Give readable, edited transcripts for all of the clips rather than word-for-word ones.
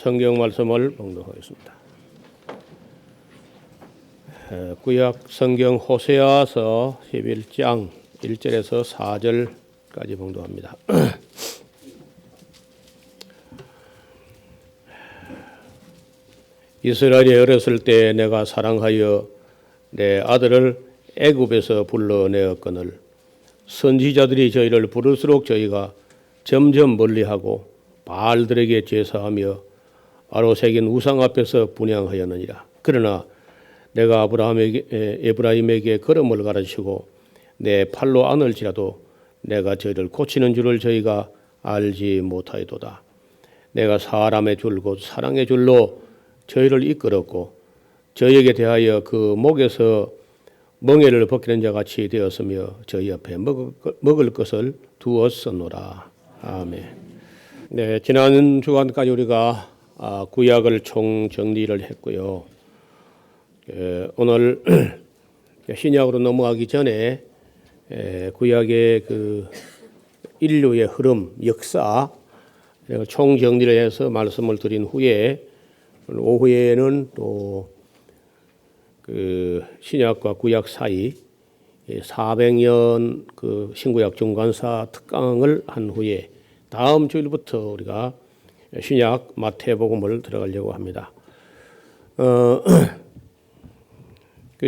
성경 말씀을 봉독하겠습니다. 구약 성경 호세아서 11장 1절에서 4절까지 봉독합니다. 이스라엘이 어렸을 때 내가 사랑하여 내 아들을 애굽에서 불러내었거늘 선지자들이 저희를 부를수록 저희가 점점 멀리하고 바알들에게 제사하며 아로새긴 우상 앞에서 분향하였느니라. 그러나 내가 에브라임에게 걸음을 가르치고 내 팔로 안을지라도 내가 저희를 고치는 줄을 저희가 알지 못하였도다. 내가 사람의 줄 곧 사랑의 줄로 저희를 이끌었고 저희에게 대하여 그 목에서 멍에를 벗기는 자 같이 되었으며 저희 앞에 먹을 것을 두었었노라. 아멘. 네, 지난 주간까지 우리가 구약을 총 정리를 했고요. 오늘 신약으로 넘어가기 전에 구약의 그 인류의 흐름, 역사 총 정리를 해서 말씀을 드린 후에 오후에는 또 그 신약과 구약 사이 400년 그 신구약 중간사 특강을 한 후에 다음 주일부터 우리가 신약 마태복음을 들어가려고 합니다.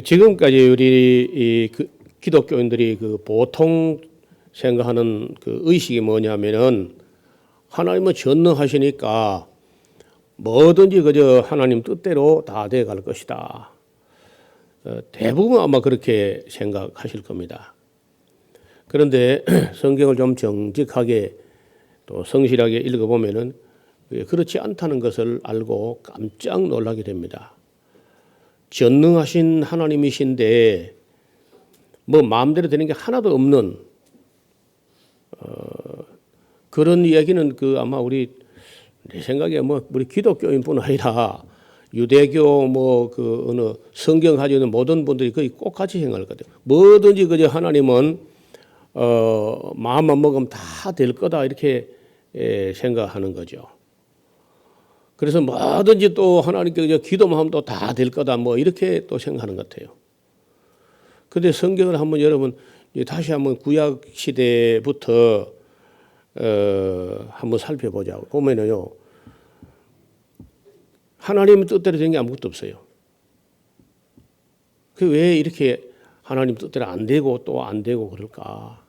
지금까지 우리 기독교인들이 그 보통 생각하는 그 의식이 뭐냐면은 하나님은 전능하시니까 뭐든지 그저 하나님 뜻대로 다 돼 갈 것이다. 대부분 아마 그렇게 생각하실 겁니다. 그런데 성경을 좀 정직하게 또 성실하게 읽어보면은 그렇지 않다는 것을 알고 깜짝 놀라게 됩니다. 전능하신 하나님이신데 뭐 마음대로 되는 게 하나도 없는 그런 이야기는 그 아마 내 생각에 뭐 우리 기독교인뿐 아니라 유대교 뭐 그 어느 성경 가지고 있는 모든 분들이 거의 꼭 같이 생각할 것 같아요. 뭐든지 그저 하나님은 마음만 먹으면 다 될 거다 이렇게 생각하는 거죠. 그래서 뭐든지 또 하나님께 그저 기도만 하면 또 다 될 거다 뭐 이렇게 또 생각하는 것 같아요. 그런데 성경을 한번 여러분 다시 한번 구약 시대부터 한번 살펴보자고 보면은요. 하나님 뜻대로 된 게 아무것도 없어요. 그 왜 이렇게 하나님 뜻대로 안 되고 또 안 되고 그럴까?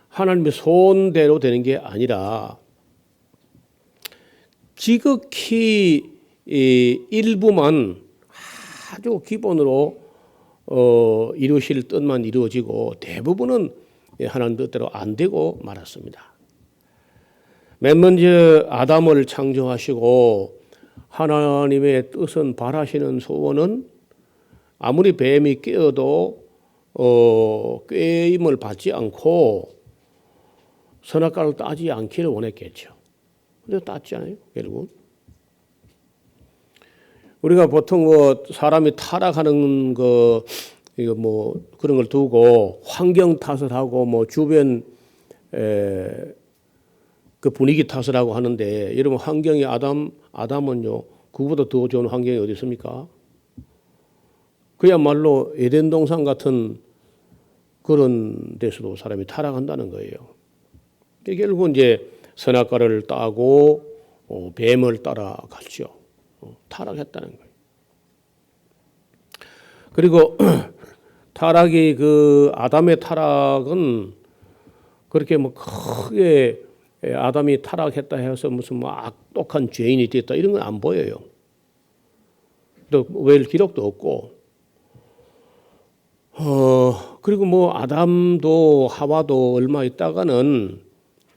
하나님의 손대로 되는 게 아니라 지극히 일부만 아주 기본으로 이루실 뜻만 이루어지고 대부분은 하나님 뜻대로 안 되고 말았습니다. 맨 먼저 아담을 창조하시고 하나님의 뜻은 바라시는 소원은 아무리 뱀이 깨어도 꾀임을 받지 않고 선악과를 따지 않기를 원했겠죠. 근데 땄잖아요, 결국. 우리가 보통 뭐 사람이 타락하는 거 이거 뭐 그런 걸 두고 환경 탓을 하고 뭐 주변 그 분위기 탓을 하고 하는데 여러분 환경이 아담은요 그보다 더 좋은 환경이 어디 있습니까? 그야말로 에덴 동산 같은 그런 데서도 사람이 타락한다는 거예요. 결국 이제 선악과를 따고 뱀을 따라갔죠. 타락했다는 거예요. 그리고 타락이 그 아담의 타락은 그렇게 뭐 크게 아담이 타락했다 해서 무슨 뭐 악독한 죄인이 됐다 이런 건 안 보여요. 또 왜 기록도 없고. 그리고 뭐 아담도 하와도 얼마 있다가는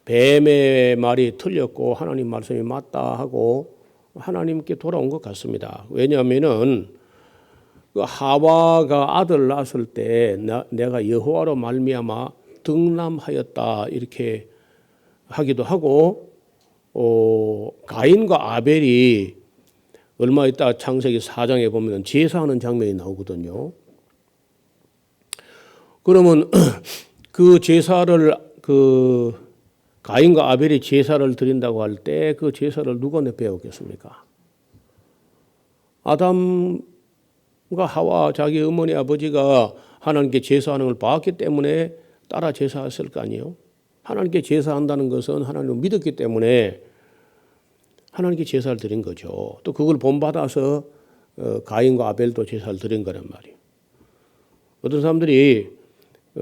뱀의 말이 틀렸고 하나님 말씀이 맞다 하고 하나님께 돌아온 것 같습니다. 왜냐하면은 그 하와가 아들 낳았을 때 내가 여호와로 말미암아 등남하였다 이렇게 하기도 하고 가인과 아벨이 얼마 있다 창세기 4장에 보면 제사하는 장면이 나오거든요. 그러면 그 제사를 그 가인과 아벨이 제사를 드린다고 할 때 그 제사를 누가 배웠겠습니까? 아담과 하와 자기 어머니 아버지가 하나님께 제사하는 걸 봤기 때문에 따라 제사했을 거 아니에요. 하나님께 제사한다는 것은 하나님을 믿었기 때문에 하나님께 제사를 드린 거죠. 또 그걸 본받아서 가인과 아벨도 제사를 드린 거란 말이에요. 어떤 사람들이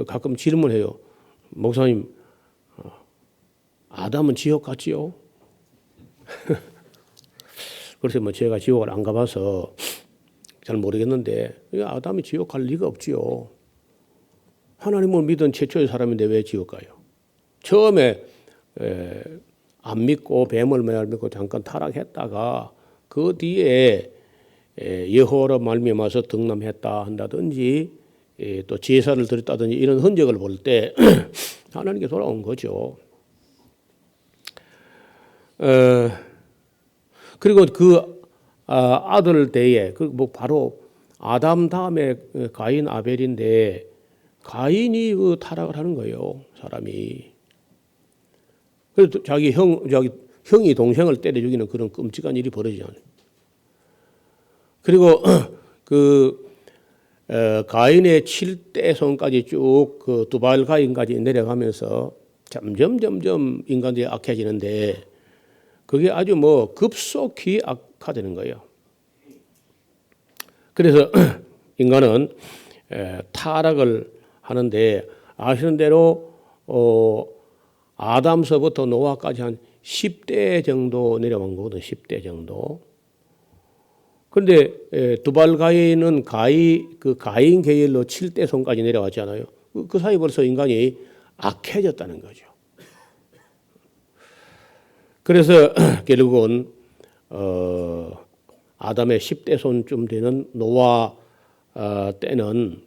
가끔 질문해요. 목사님, 아담은 지옥 갔지요? 그래서 뭐 제가 지옥을 안 가봐서 잘 모르겠는데 아담이 지옥 갈 리가 없지요. 하나님을 믿은 최초의 사람인데 왜 지옥 가요? 처음에 안 믿고 뱀을 믿고 잠깐 타락했다가 그 뒤에 여호와로 말미암아서 등남했다 한다든지 또 제사를 드렸다든지 이런 흔적을 볼 때 하나님께 돌아온 거죠. 그리고 그 아들 대에 뭐 바로 아담 다음에 가인 아벨인데 가인이 그 타락을 하는 거예요, 사람이. 그래서 자기 형이 동생을 때려 죽이는 그런 끔찍한 일이 벌어지잖아요. 그리고 가인의 7대 손까지 쭉 그 두발 가인까지 내려가면서 점점 인간들이 악해지는데 그게 아주 뭐 급속히 악화되는 거예요. 그래서 인간은 타락을 하는데 아시는 대로 아담서부터 노아까지 한 10대 정도 내려간 거거든요. 10대 정도. 그런데 두발 가인은 가인 계열로 7대 손까지 내려왔잖아요. 그 사이 벌써 인간이 악해졌다는 거죠. 그래서 결국은 아담의 10대 손쯤 되는 노아 때는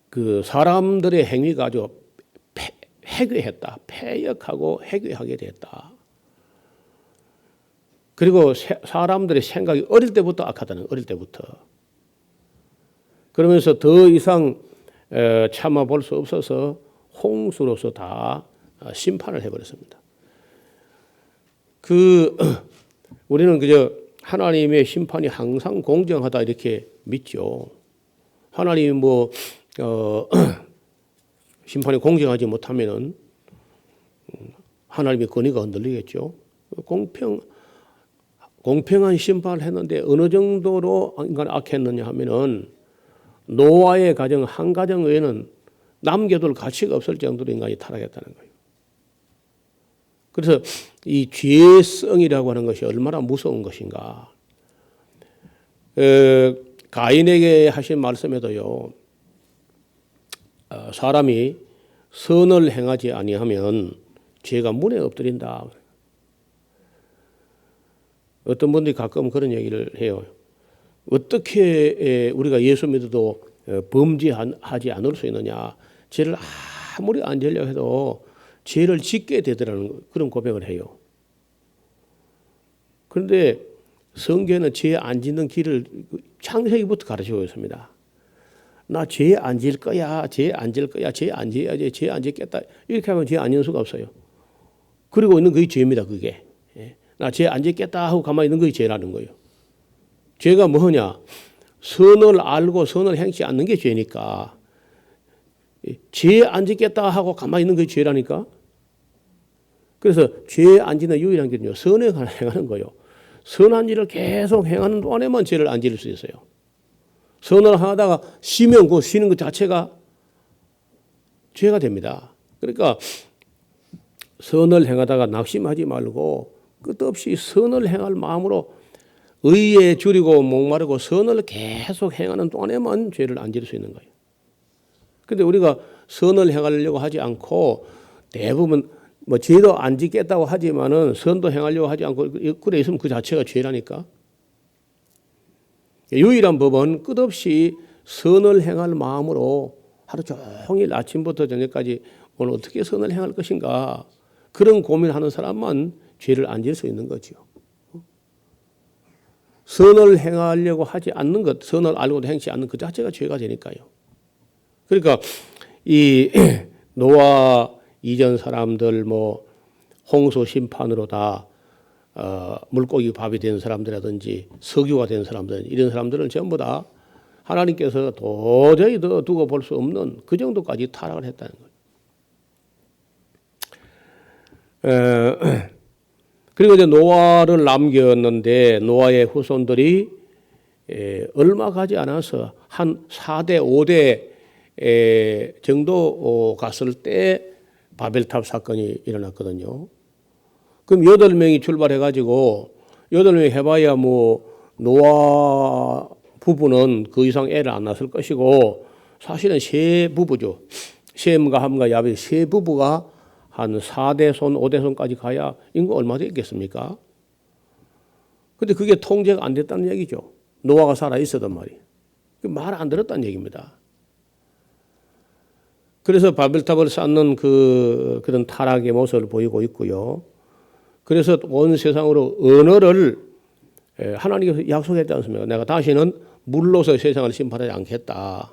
그 사람들의 행위가 아주 해괴했다. 패역하고 해괴하게 됐다. 그리고 사람들의 생각이 어릴 때부터 악하다는, 어릴 때부터. 그러면서 더 이상 참아볼 수 없어서 홍수로서 다 심판을 해버렸습니다. 우리는 그저 하나님의 심판이 항상 공정하다 이렇게 믿죠. 하나님이 심판이 공정하지 못하면은 하나님의 권위가 흔들리겠죠. 공평한 심판을 했는데 어느 정도로 인간이 악했느냐 하면은 노아의 가정 한 가정 외에는 남겨둘 가치가 없을 정도로 인간이 타락했다는 거예요. 그래서 이 죄성이라고 하는 것이 얼마나 무서운 것인가. 가인에게 하신 말씀에도요. 사람이 선을 행하지 아니하면 죄가 문에 엎드린다. 어떤 분들이 가끔 그런 얘기를 해요. 어떻게 우리가 예수 믿어도 범죄하지 않을 수 있느냐. 죄를 아무리 안 지으려고 해도 죄를 짓게 되더라는 그런 고백을 해요. 그런데 성경에는 죄 안 짓는 길을 창세기부터 가르치고 있습니다. 나 죄 안 지을 거야, 죄 안 지을 거야, 죄 안 지어야지, 죄 안 짓겠다. 이렇게 하면 죄 안 지을 수가 없어요. 그리고 있는 그게 죄입니다, 그게. 나 죄 안 짓겠다 하고 가만히 있는 그게 죄라는 거예요. 죄가 뭐냐? 선을 알고 선을 행치 않는 게 죄니까. 죄 안 짓겠다 하고 가만히 있는 게 죄라니까. 그래서 죄 안 짓는 유일한 길은요, 선을 행하는 거예요. 선한 일을 계속 행하는 동안에만 죄를 안 지을 수 있어요. 선을 하다가 쉬면 그 쉬는 것 자체가 죄가 됩니다. 그러니까 선을 행하다가 낙심하지 말고 끝없이 선을 행할 마음으로 의에 줄이고 목마르고 선을 계속 행하는 동안에만 죄를 안 지을 수 있는 거예요. 그런데 우리가 선을 행하려고 하지 않고 대부분 죄도 안 짓겠다고 하지만은 선도 행하려고 하지 않고 그래 있으면 그 자체가 죄라니까. 유일한 법은 끝없이 선을 행할 마음으로 하루 종일 아침부터 저녁까지 오늘 어떻게 선을 행할 것인가 그런 고민하는 사람만 죄를 안 지을 수 있는 거죠. 선을 행하려고 하지 않는 것, 선을 알고도 행치 않는 그 자체가 죄가 되니까요. 그러니까 이 노아 이전 사람들 뭐 홍수 심판으로 다 물고기 밥이 된 사람들이라든지 석유가 된 사람들 이런 사람들은 전부 다 하나님께서 도저히 더 두고 볼 수 없는 그 정도까지 타락을 했다는 거예요. 그리고 이제 노아를 남겼는데 노아의 후손들이 얼마 가지 않아서 한 4대 5대 정도 갔을 때 바벨탑 사건이 일어났거든요. 그럼 8명이 출발해가지고 8명이 해봐야 뭐 노아 부부는 그 이상 애를 안 낳았을 것이고 사실은 세 부부죠. 셈과 함과 야벳 세 부부가 한 4대 손, 5대 손까지 가야 인구 얼마 되겠습니까? 근데 그게 통제가 안 됐다는 얘기죠. 노아가 살아 있었단 말이에요. 말 안 들었다는 얘기입니다. 그래서 바벨탑을 쌓는 그런 타락의 모습을 보이고 있고요. 그래서 온 세상으로 언어를 하나님께서 약속했지 않습니까? 내가 다시는 물로서 세상을 심판하지 않겠다.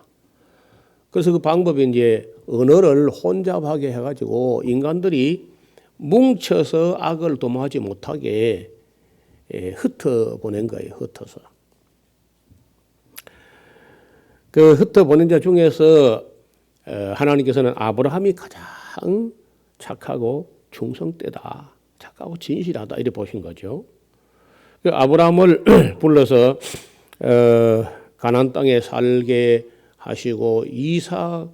그래서 그 방법이 이제 언어를 혼잡하게 해가지고 인간들이 뭉쳐서 악을 도모하지 못하게 흩어보낸 거예요. 흩어서. 그 흩어보낸 자 중에서 하나님께서는 아브라함이 가장 착하고 충성되다. 착하고 진실하다. 이렇게 보신 거죠. 그 아브라함을 불러서 가나안 땅에 살게 하시고 이삭이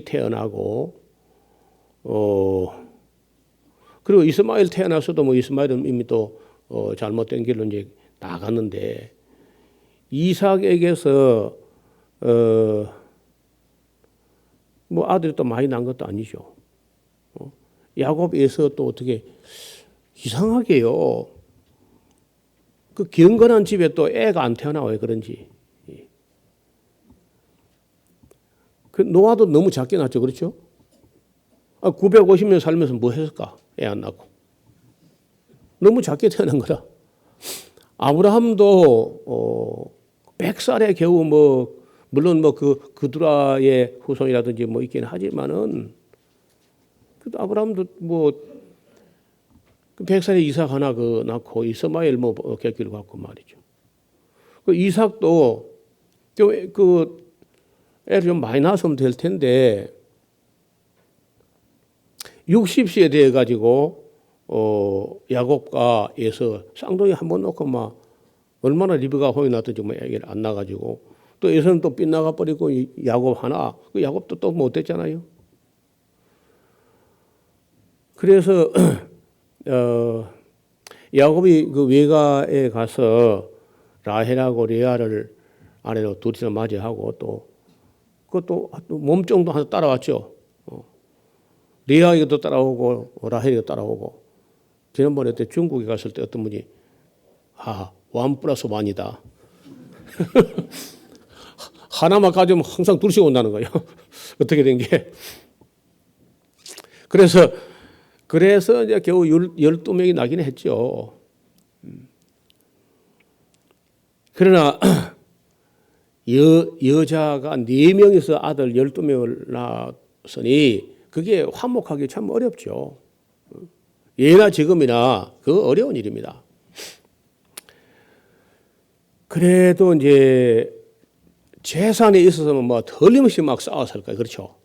태어나고 그리고 이스마엘 태어났어도 뭐 이스마엘은 이미 또 잘못된 길로 이제 나갔는데 이삭에게서 뭐 아들이 또 많이 난 것도 아니죠. 야곱에서 또 어떻게 이상하게요. 그 경건한 집에 또 애가 안 태어나와요. 그런지. 그 노아도 너무 작게 낳죠. 그렇죠? 950년 살면서 뭐 했을까? 애 안 낳고. 너무 작게 태어난 거라. 아브라함도 100살에 겨우 뭐 물론 뭐 그 그두라의 후손이라든지 뭐 있긴 하지만은 그래도 아브라함도 뭐 100살에 이삭 하나 낳고 이스마엘 뭐 객기를 갖고 말이죠. 그 이삭도 그 애를 좀 많이 낳았으면 될 텐데 60세에 되어 가지고 야곱과 에서 쌍둥이 한 번 놓고 막 얼마나 리브가 혼이 났든지 뭐 애기를 안 낳아가지고 또 에서는 또 빗나가 버리고 야곱 하나 그 야곱도 또 못 됐잖아요. 그래서 야곱이 그 외가에 가서 라헬하고 레아를 아내로 둘이서 맞이하고 또 그것도 몸종도 하나 따라왔죠. 레아에게도 따라오고 라헬에게도 따라오고 지난번에 때 중국에 갔을 때 어떤 분이 1+1이다. 하나만 가지면 항상 둘씩 온다는 거예요. 어떻게 된 게. 그래서 이제 겨우 12명이 나긴 했죠. 그러나 여자가 4명에서 아들 12명을 낳았으니 그게 화목하기 참 어렵죠. 예나 지금이나 그 어려운 일입니다. 그래도 이제 재산에 있어서는 뭐 틀림없이 막 싸웠을 거예요. 그렇죠?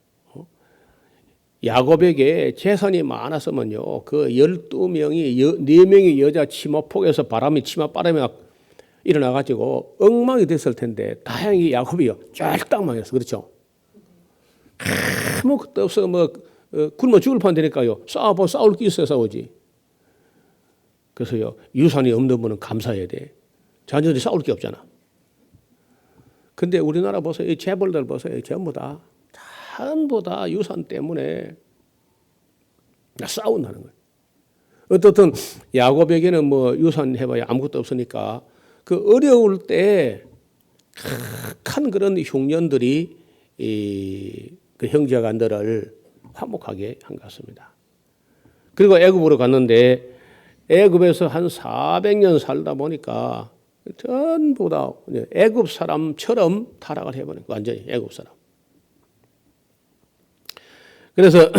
야곱에게 재산이 많았으면요. 그 12명이 4명이 여자 치마폭에서 바람이 치맛바람이 막 일어나가지고 엉망이 됐을 텐데 다행히 야곱이요. 쫄딱 망했어. 그렇죠? 아무 것도 없어. 뭐 굶어 죽을 판되니까요. 싸울 게 있어야 싸우지. 그래서요. 유산이 없는 분은 감사해야 돼. 자녀들이 싸울 게 없잖아. 근데 우리나라 보세요. 이 재벌들 보세요. 전부 다 유산 때문에 싸운다는 거예요. 어떻든 야곱에게는 뭐 유산 해봐야 아무것도 없으니까 그 어려울 때 큰 그런 흉년들이 그 형제간들을 화목하게 한 것 같습니다. 그리고 애굽으로 갔는데 애굽에서 한 400년 살다 보니까 전부 다 애굽 사람처럼 타락을 해버린 거예요. 완전히 애굽 사람. 그래서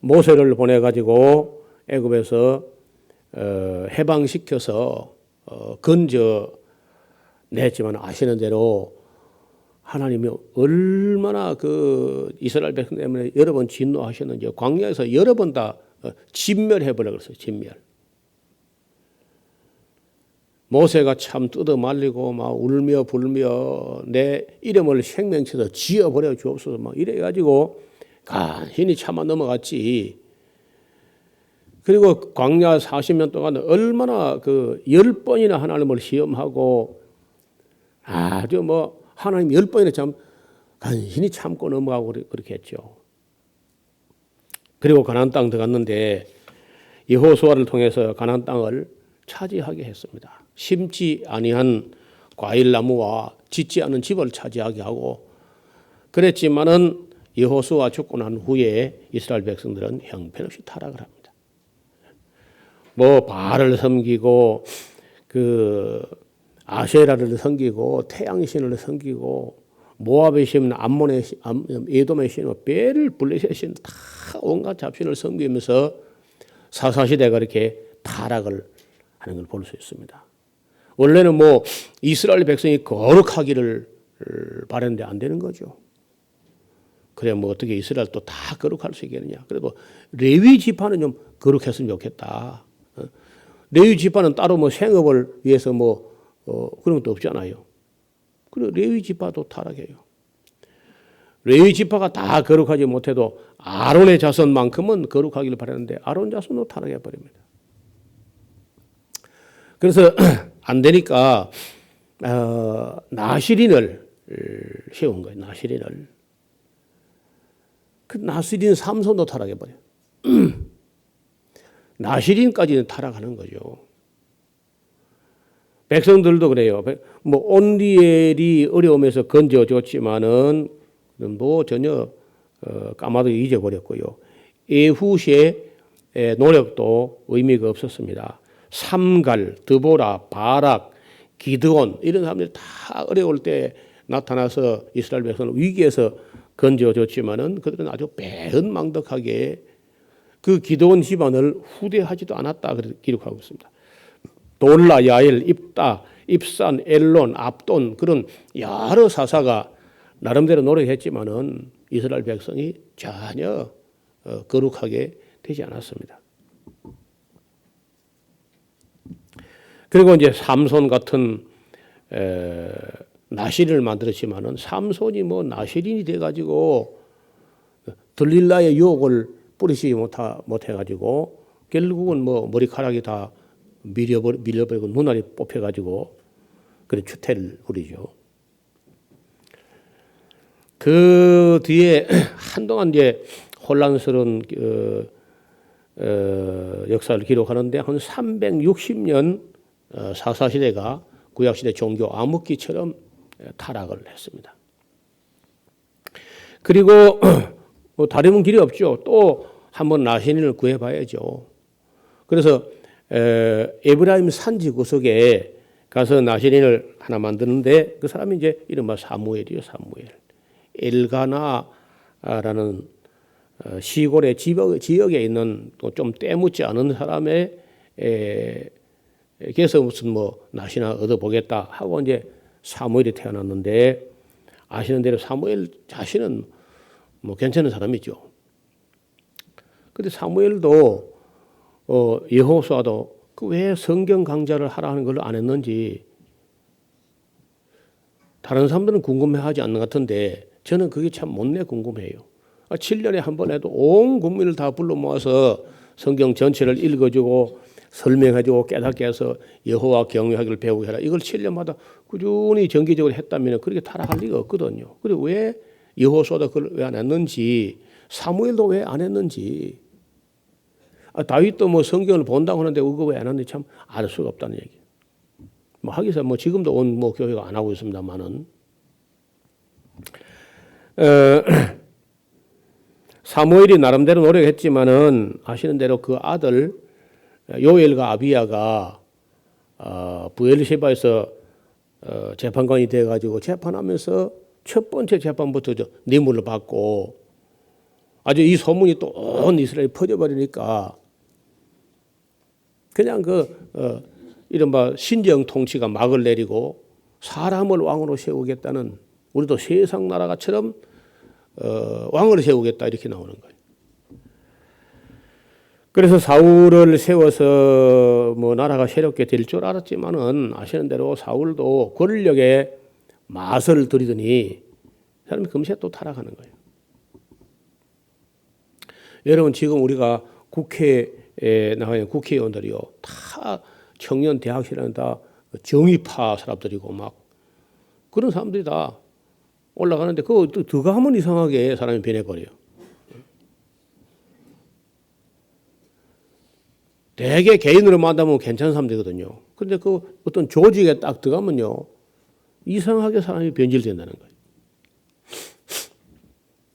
모세를 보내가지고 애굽에서 해방시켜서 건져냈지만 아시는 대로 하나님이 얼마나 그 이스라엘 백성 때문에 여러 번 진노하셨는지 광야에서 여러 번 다 진멸해버려 그랬어요. 진멸. 모세가 참 뜯어 말리고 막 울며 불며 내 이름을 생명체에서 지어버려 주옵소서 막 이래가지고 간신히 참아 넘어갔지. 그리고 광야 40년 동안 얼마나 그 10번이나 하나님을 시험하고 아주 뭐 하나님 10번이나 참 간신히 참고 넘어가고 그렇게 했죠. 그리고 가나안 땅 들어갔는데 여호수아를 통해서 가나안 땅을 차지하게 했습니다. 심지 아니한 과일나무와 짓지 않은 집을 차지하게 하고 그랬지만은 여호수아 죽고 난 후에 이스라엘 백성들은 형편없이 타락을 합니다. 뭐 바알을 섬기고 그 아세라를 섬기고 태양신을 섬기고 모압의 신, 암몬의 신, 에돔의 신, 벨, 블레셋의 신 다 온갖 잡신을 섬기면서 사사시대가 이렇게 타락을 하는 걸 볼 수 있습니다. 원래는 뭐 이스라엘 백성이 거룩하기를 바랬는데 안 되는 거죠. 그래 뭐 어떻게 이스라엘 또 다 거룩할 수 있겠느냐. 그래도 레위 지파는 좀 거룩했으면 좋겠다. 레위 지파는 따로 뭐 생업을 위해서 뭐 그런 것도 없잖아요. 그리고 레위 지파도 타락해요. 레위 지파가 다 거룩하지 못해도 아론의 자손만큼은 거룩하기를 바랐는데 아론 자손도 타락해 버립니다. 그래서 안 되니까 나시린을 세운 거예요. 나시린을. 그 나시린 삼손도 타락해 버려요. 나시린까지는 타락하는 거죠. 백성들도 그래요. 뭐 온리엘이 어려움에서 건져줬지만은 뭐 전혀 까마득히 잊어버렸고요. 에훗의 노력도 의미가 없었습니다. 삼갈, 드보라, 바락, 기드온 이런 사람들이 다 어려울 때 나타나서 이스라엘 백성을 위기에서 건져줬지만은 그들은 아주 배은망덕하게 그 기드온 집안을 후대하지도 않았다 그렇게 기록하고 있습니다. 돌라, 야엘, 입다, 입산, 엘론, 압돈 그런 여러 사사가 나름대로 노력했지만은 이스라엘 백성이 전혀 거룩하게 되지 않았습니다. 그리고 이제 삼손 같은 나시린을 만들었지만은 삼손이 뭐 나시린이 돼가지고 들릴라의 유혹을 뿌리지 못해가지고 결국은 뭐 머리카락이 다 밀려버리고 눈알이 뽑혀가지고 그런 추태를 부리죠. 그 뒤에 한동안 이제 혼란스러운 역사를 기록하는데 한 360년 사사시대가 구약시대 종교 암흑기처럼 타락을 했습니다. 그리고 뭐 다름은 길이 없죠. 또 한번 나시린을 구해봐야죠. 그래서 에브라임 산지 구석에 가서 나시린을 하나 만드는데 그 사람이 이제 이른바 사무엘이요. 사무엘. 엘가나라는 시골의 지역에 있는 또 좀 때묻지 않은 사람의 그래서 무슨 뭐 나시나 얻어보겠다 하고 이제 사무엘이 태어났는데 아시는 대로 사무엘 자신은 뭐 괜찮은 사람이죠. 근데 사무엘도 여호수아도 그 왜 성경 강좌를 하라 하는 걸 안 했는지 다른 사람들은 궁금해하지 않는 것 같은데 저는 그게 참 못내 궁금해요. 7년에 한 번 해도 온 국민을 다 불러 모아서 성경 전체를 읽어주고 설명해주고 깨닫게 해서 여호와 경외하기를 배우게 해라. 이걸 7년마다 꾸준히 정기적으로 했다면 그렇게 타락할 리가 없거든요. 그리고 왜 여호수아도 그걸 왜 안 했는지 사무엘도 왜 안 했는지 다윗도 뭐 성경을 본다고 하는데 그거 왜 안 하는지 참 알 수가 없다는 얘기. 뭐 하기서 뭐 지금도 온 뭐 교회가 안 하고 있습니다만은 사무엘이 나름대로 노력했지만은 아시는 대로 그 아들 요엘과 아비야가 브엘셰바에서 재판관이 돼가지고 재판하면서 첫 번째 재판부터 뇌물을 받고 아주 이 소문이 또 온 이스라엘에 퍼져버리니까 그냥 이른바 신정 통치가 막을 내리고 사람을 왕으로 세우겠다는, 우리도 세상 나라가처럼 왕을 세우겠다 이렇게 나오는 거예요. 그래서 사울을 세워서 뭐 나라가 새롭게 될 줄 알았지만은 아시는 대로 사울도 권력의 맛을 들이더니 사람이 금세 또 타락하는 거예요. 여러분 지금 우리가 국회에 나가는 국회의원들이요 다 청년 대학생은 다 정의파 사람들이고 막 그런 사람들이 다 올라가는데 그거 더 가면 이상하게 사람이 변해버려요. 대개 개인으로 만나면 괜찮은 사람들이거든요. 그런데 그 어떤 조직에 딱 들어가면요 이상하게 사람이 변질된다는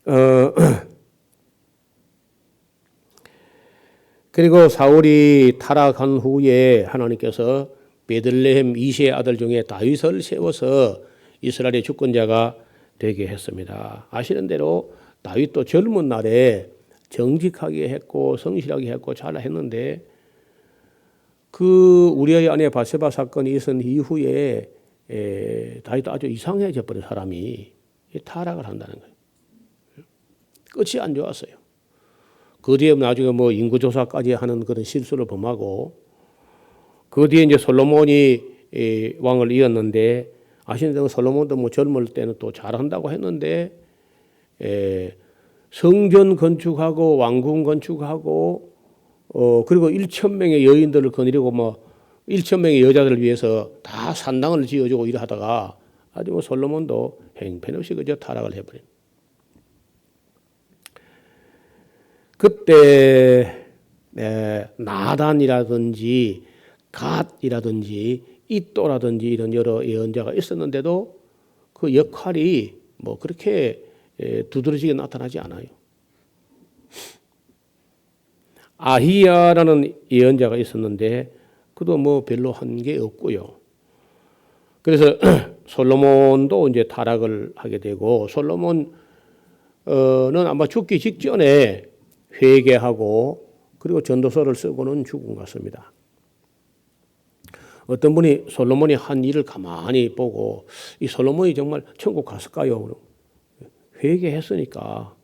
거예요. 그리고 사울이 타락한 후에 하나님께서 베들레헴 이새의 아들 중에 다윗을 세워서 이스라엘의 주권자가 되게 했습니다. 아시는 대로 다윗도 젊은 날에 정직하게 했고 성실하게 했고 잘 했는데 그 우리아의 아내 바세바 사건이 있은 이후에 다윗도 아주 이상해져 버린 사람이 타락을 한다는 거예요. 끝이 안 좋았어요. 그 뒤에 나중에 뭐 인구조사까지 하는 그런 실수를 범하고 그 뒤에 이제 솔로몬이 왕을 이었는데 아시는 대로 솔로몬도 뭐 젊을 때는 또 잘한다고 했는데 성전 건축하고 왕궁 건축하고 그리고 1,000명의 여인들을 거느리고 뭐 1,000명의 여자들을 위해서 다 산당을 지어주고 일하다가 아주 뭐 솔로몬도 행편없이 그저 타락을 해버린. 그때 나단이라든지 갓이라든지 이또라든지 이런 여러 예언자가 있었는데도 그 역할이 뭐 그렇게 두드러지게 나타나지 않아요. 아히야라는 예언자가 있었는데 그도 뭐 별로 한 게 없고요. 그래서 솔로몬도 이제 타락을 하게 되고 솔로몬은 아마 죽기 직전에 회개하고 그리고 전도서를 쓰고는 죽은 것 같습니다. 어떤 분이 솔로몬이 한 일을 가만히 보고 이 솔로몬이 정말 천국 갔을까요? 회개했으니까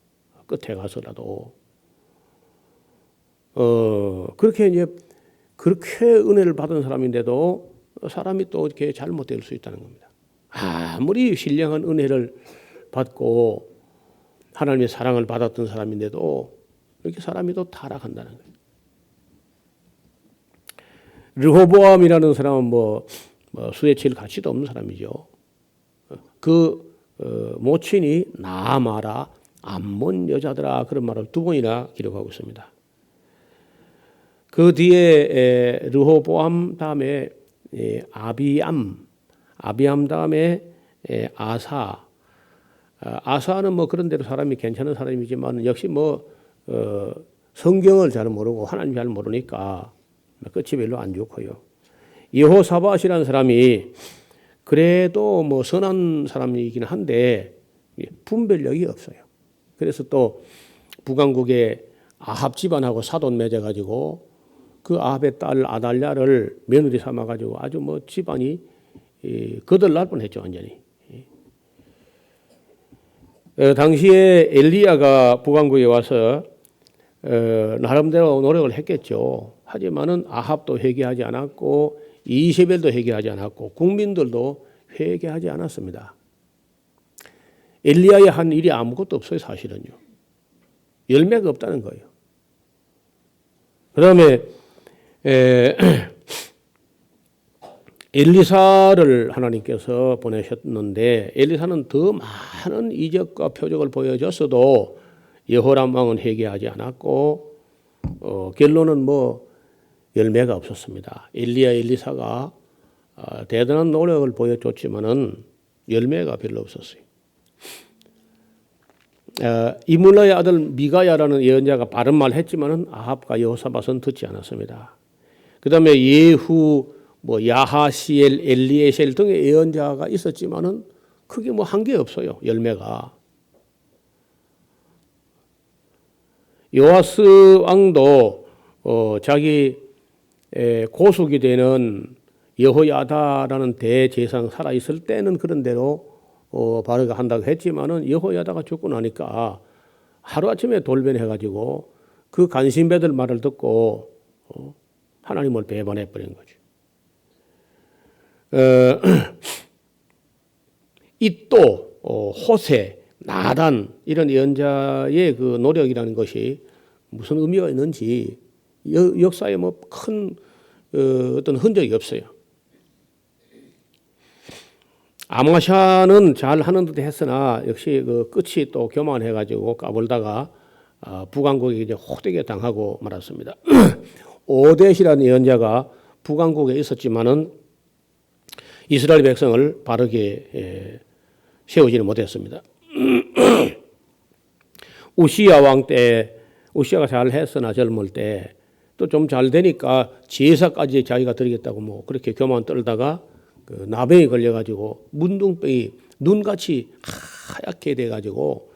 끝에 가서라도 그렇게 이제 그렇게 은혜를 받은 사람인데도 사람이 또 이렇게 잘못될 수 있다는 겁니다. 아무리 신령한 은혜를 받고 하나님의 사랑을 받았던 사람인데도 이렇게 사람이 또 타락한다는 거예요. 르호보암이라는 사람은 뭐 수에 칠 가치도 없는 사람이죠. 그 모친이 나아마라 암몬 여자들아 그런 말을 2번이나 기록하고 있습니다. 그 뒤에 르호보암 다음에 아비암 다음에 아사는 뭐 그런 대로 사람이 괜찮은 사람이지만 역시 뭐 성경을 잘 모르고 하나님 잘 모르니까 끝이 별로 안 좋고요. 여호사밧이라는 사람이 그래도 뭐 선한 사람이긴 한데 분별력이 없어요. 그래서 또 북왕국의 아합 집안하고 사돈 맺어가지고 그 아합의 딸 아달랴를 며느리 삼아가지고 아주 뭐 집안이 거덜날 뻔했죠 완전히. 당시에 엘리야가 북왕국에 와서 나름대로 노력을 했겠죠. 하지만은 아합도 회개하지 않았고 이세벨도 회개하지 않았고 국민들도 회개하지 않았습니다. 엘리야의 한 일이 아무것도 없어요 사실은요. 열매가 없다는 거예요. 그 다음에 엘리사를 하나님께서 보내셨는데 엘리사는 더 많은 이적과 표적을 보여줬어도 여호람 왕은 회개하지 않았고 결론은 뭐 열매가 없었습니다. 엘리사가 대단한 노력을 보여줬지만은 열매가 별로 없었어요. 이물라의 아들 미가야라는 예언자가 바른 말 했지만은 아합과 여호사밧은 듣지 않았습니다. 그 다음에 예후, 뭐 야하시엘, 엘리에셀 등의 예언자가 있었지만은 크게 뭐 한 게 없어요. 열매가. 요아스 왕도 자기 고속이 되는 여호야다라는 대제사장 살아 있을 때는 그런 대로 바르게 한다고 했지만은 여호야다가 죽고 나니까 하루아침에 돌변해가지고 그 간신배들 말을 듣고 하나님을 배반해 버린 거죠. 이 또 호세, 나단 이런 예언자의 그 노력이라는 것이 무슨 의미가 있는지 역사에 뭐 큰 어떤 흔적이 없어요. 아마샤는 잘 하는 듯 했으나 역시 그 끝이 또 교만해가지고 까불다가 북왕국에 이제 호되게 당하고 말았습니다. 오뎃이라는 예언자가 북왕국에 있었지만은 이스라엘 백성을 바르게 세우지는 못했습니다. 우시야 왕 때 우시야가 잘 했으나 젊을 때 또 좀 잘 되니까 제사까지 자기가 드리겠다고 뭐 그렇게 교만 떨다가 그 나병이 걸려가지고 문둥병이 눈같이 하얗게 돼가지고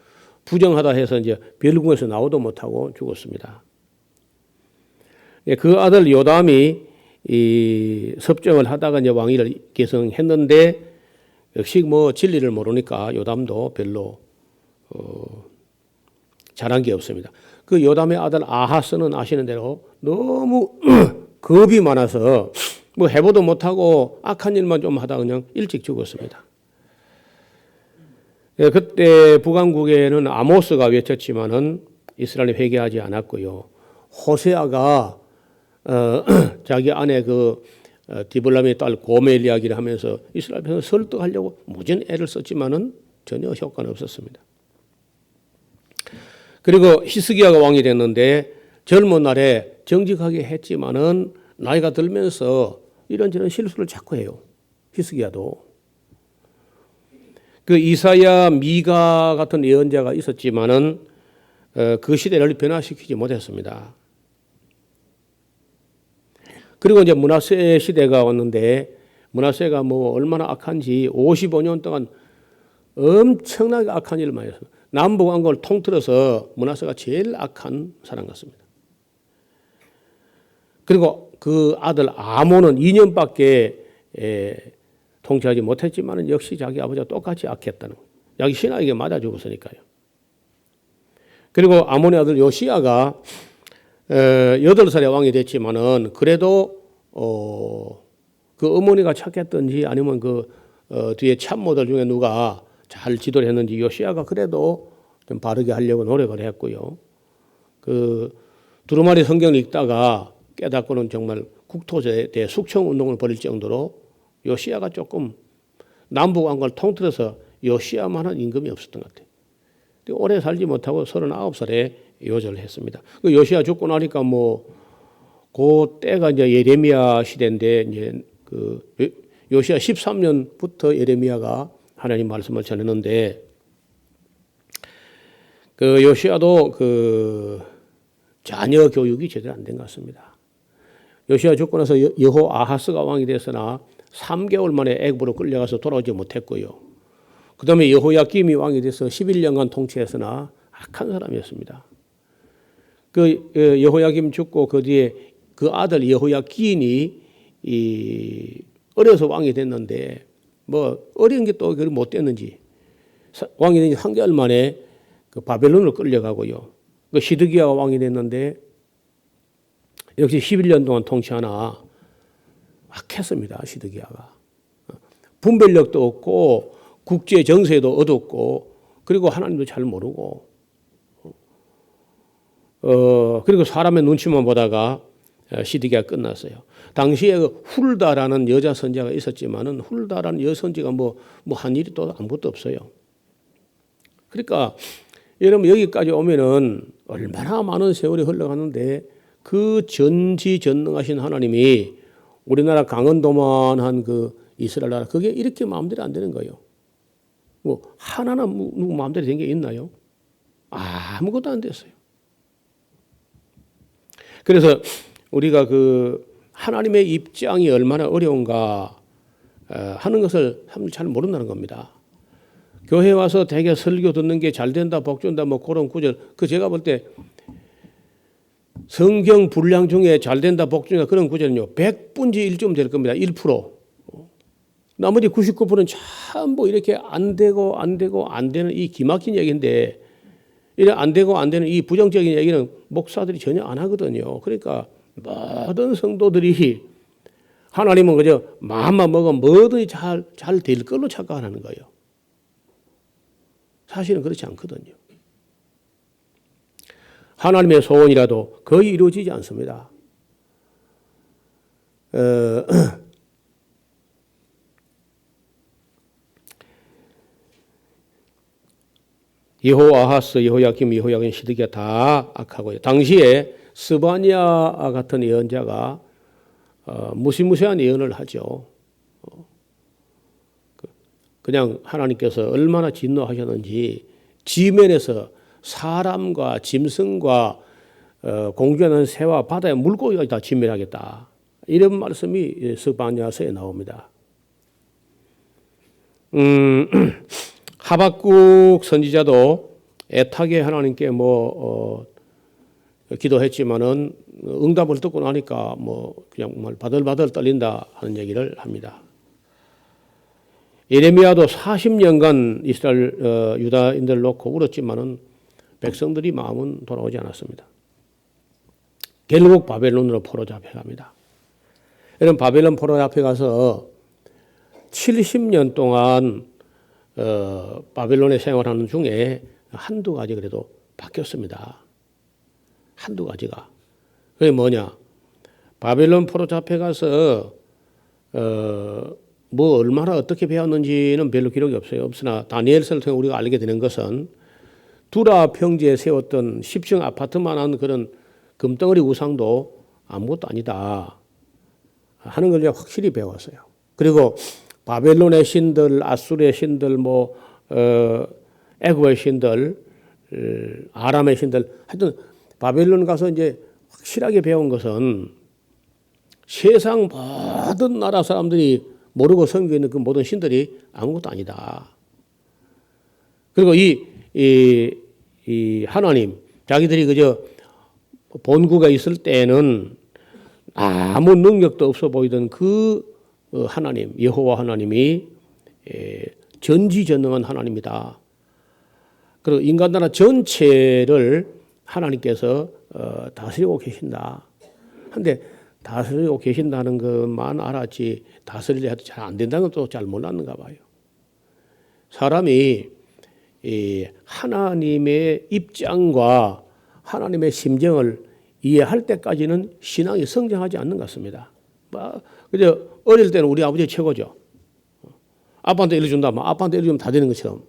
부정하다 해서 이제 별궁에서 나오도 못하고 죽었습니다. 그 아들 요담이 이 섭정을 하다가 이제 왕위를 계승했는데 역시 뭐 진리를 모르니까 요담도 별로 잘한 게 없습니다. 그 요담의 아들 아하스는 아시는 대로 너무 겁이 많아서 뭐 해보도 못하고 악한 일만 좀 하다 그냥 일찍 죽었습니다. 그때 북왕국에는 아모스가 외쳤지만은 이스라엘이 회개하지 않았고요. 호세아가 자기 아내 그 디블람의 딸 고멜 이야기를 하면서 이스라엘 백성을 설득하려고 무진 애를 썼지만은 전혀 효과는 없었습니다. 그리고 히스기야가 왕이 됐는데 젊은 날에 정직하게 했지만은 나이가 들면서 이런저런 실수를 자꾸 해요. 히스기야도. 그 이사야, 미가 같은 예언자가 있었지만은 그 시대를 변화시키지 못했습니다. 그리고 이제 므낫세 시대가 왔는데 므낫세가 뭐 얼마나 악한지 55년 동안 엄청나게 악한 일을 많이 했어요. 남북왕국을 통틀어서 므낫세가 제일 악한 사람 같습니다. 그리고 그 아들 아몬은 2년밖에 통치하지 못했지만 역시 자기 아버지와 똑같이 악했다는 거예요. 자기 신하에게 맞아 죽었으니까요. 그리고 아몬의 아들 요시야가 8살에 왕이 됐지만은 그래도 그 어머니가 착했던지 아니면 그 뒤에 참모들 중에 누가 잘 지도를 했는지 요시야가 그래도 좀 바르게 하려고 노력을 했고요. 그 두루마리 성경을 읽다가 깨닫고는 정말 국토에 대해 숙청 운동을 벌일 정도로 요시야가 조금 남북왕국을 통틀어서 요시야만한 임금이 없었던 것 같아요. 오래 살지 못하고 39살에 요절을 했습니다. 그 요시야 죽고 나니까 뭐 그 때가 이제 예레미야 시대인데 이제 그 요시야 13년부터 예레미야가 하나님 말씀을 전했는데 그 요시야도 그 자녀 교육이 제대로 안 된 것 같습니다. 요시야 죽고 나서 여호 아하스가 왕이 됐으나 3개월 만에 애굽으로 끌려가서 돌아오지 못했고요. 그 다음에 여호야김이 왕이 돼서 11년간 통치했으나 악한 사람이었습니다. 그 여호야김 죽고 그 뒤에 그 아들 여호야긴이 어려서 왕이 됐는데 뭐 어려운 게 또 못 됐는지 왕이 된 지 3개월 만에 그 바벨론으로 끌려가고요. 그 시드기야가 왕이 됐는데 역시 11년 동안 통치하나 악했습니다. 시드기야가. 분별력도 없고 국제 정세도 어둡고 그리고 하나님도 잘 모르고 그리고 사람의 눈치만 보다가 시드기야가 끝났어요. 당시에 그 훌다라는 여자 선지자가 있었지만은 훌다라는 여선지가 뭐 한 일이 또 아무것도 없어요. 그러니까 여러분 여기까지 오면은 얼마나 많은 세월이 흘러가는데 그 전지전능하신 하나님이 우리나라 강원도만한 그 이스라엘 나라 그게 이렇게 마음대로 안 되는 거예요. 뭐 하나나 누구 마음대로 된 게 있나요? 아무것도 안 됐어요. 그래서 우리가 그 하나님의 입장이 얼마나 어려운가 하는 것을 잘 모른다는 겁니다. 교회 와서 대개 설교 듣는 게 잘 된다, 복 준다, 뭐 그런 구절, 그 제가 볼 때 성경 분량 중에 잘 된다 복중에 그런 구절은요 100분지 1쯤 될 겁니다. 1%. 나머지 99%는 전부 이렇게 안 되고 안 되는 이 기막힌 얘기인데 이래 안 되고 안 되는 이 부정적인 얘기는 목사들이 전혀 안 하거든요. 그러니까 모든 성도들이 하나님은 그저 마음만 먹으면 뭐든지 잘 될 걸로 착각하는 거예요. 사실은 그렇지 않거든요. 하나님의 소원이라도 거의 이루어지지 않습니다. 여호아하스, 여호야김, 여호야긴 시드기야 다 악하고요. 당시에 스바냐 같은 예언자가 무시무시한 예언을 하죠. 그냥 하나님께서 얼마나 진노하셨는지 지면에서 사람과 짐승과 공중하는 새와 바다의 물고기가 다 진멸하겠다. 이런 말씀이 스바냐서에 나옵니다. 하박국 선지자도 애타게 하나님께 기도했지만은 응답을 듣고 나니까 그냥 말 바들바들 떨린다 하는 얘기를 합니다. 예레미야도 40년간 이스라엘 유다인들을 놓고 울었지만은 백성들이 마음은 돌아오지 않았습니다. 결국 바벨론으로 포로 잡혀갑니다. 이런 바벨론 포로 잡혀가서 70년 동안 바벨론에 생활하는 중에 한두 가지 그래도 바뀌었습니다. 한두 가지가. 그게 뭐냐? 바벨론 포로 잡혀가서 얼마나 어떻게 배웠는지는 별로 기록이 없어요. 없으나 다니엘서를 통해 우리가 알게 되는 것은 두라 평지에 세웠던 10층 아파트만한 그런 금덩어리 우상도 아무것도 아니다 하는 걸 확실히 배웠어요. 그리고 바벨론의 신들, 아수르의 신들, 애굽의 신들, 아람의 신들, 하여튼 바벨론 가서 이제 확실하게 배운 것은 세상 모든 나라 사람들이 모르고 섬기고 있는 그 모든 신들이 아무것도 아니다. 그리고 이 하나님, 자기들이 그저 본국에 있을 때는 아무 능력도 없어 보이던 그 하나님, 여호와 하나님이 전지전능한 하나님이다. 그리고 인간나라 전체를 하나님께서 다스리고 계신다. 그런데 다스리고 계신다는 것만 알았지 다스리려 해도 잘 안 된다는 것도 잘 몰랐는가 봐요. 사람이 이 하나님의 입장과 하나님의 심정을 이해할 때까지는 신앙이 성장하지 않는 것 같습니다. 그저 어릴 때는 우리 아버지 최고죠. 아빠한테 일러준다. 아빠한테 일러주면 다 되는 것처럼.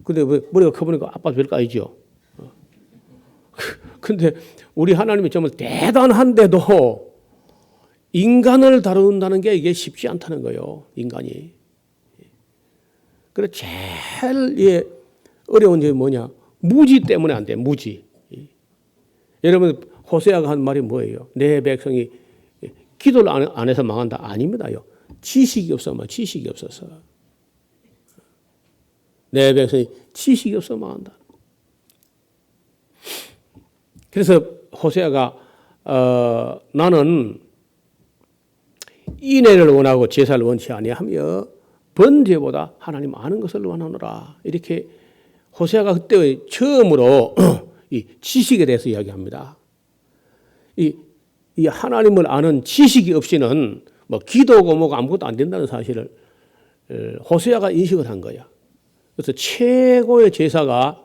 근데 왜 머리가 커보니까 아빠 별거 아니죠. 근데 우리 하나님이 정말 대단한데도 인간을 다룬다는 게 이게 쉽지 않다는 거예요. 인간이. 그래 제일 어려운 게 뭐냐? 무지 때문에 안 돼. 무지. 여러분 호세아가 한 말이 뭐예요? 내 백성이 기도를 안 해서 망한다. 아닙니다요. 지식이 없어만 지식이 없어서. 내 백성이 지식이 없어 망한다. 그래서 호세아가 나는 인애를 원하고 제사를 원치 아니하며 번제보다 하나님 아는 것을 원하노라. 이렇게 호세아가 그때 처음으로 이 지식에 대해서 이야기합니다. 이 하나님을 아는 지식이 없이는 기도고 뭐고 아무것도 안 된다는 사실을 호세아가 인식을 한 거야. 그래서 최고의 제사가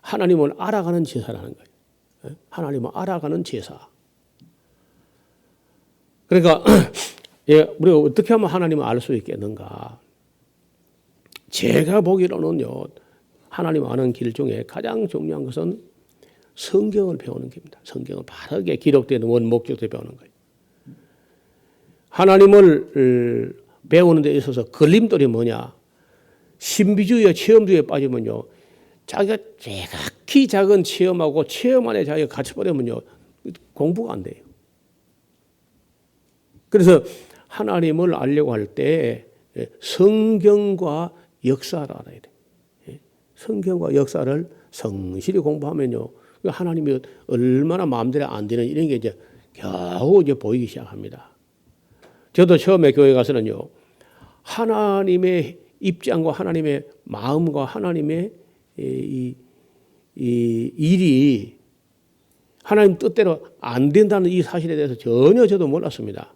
하나님을 알아가는 제사라는 거예요. 하나님을 알아가는 제사. 그러니까 우리가 어떻게 하면 하나님을 알 수 있겠는가? 제가 보기로는요, 하나님 아는 길 중에 가장 중요한 것은 성경을 배우는 겁니다. 성경을 바르게 기록되는 원목적으로 배우는 거예요. 하나님을 배우는 데 있어서 걸림돌이 뭐냐? 신비주의와 체험주의에 빠지면요, 자기가 제각기 작은 체험하고 체험 안에 자기가 갇혀버리면요, 공부가 안 돼요. 그래서 하나님을 알려고 할 때 성경과 역사를 알아야 돼요. 성경과 역사를 성실히 공부하면요, 하나님이 얼마나 마음대로 안 되는 이런 게 이제 겨우 이제 보이기 시작합니다. 저도 처음에 교회 가서는요, 하나님의 입장과 하나님의 마음과 하나님의 이 일이 하나님 뜻대로 안 된다는 이 사실에 대해서 전혀 저도 몰랐습니다.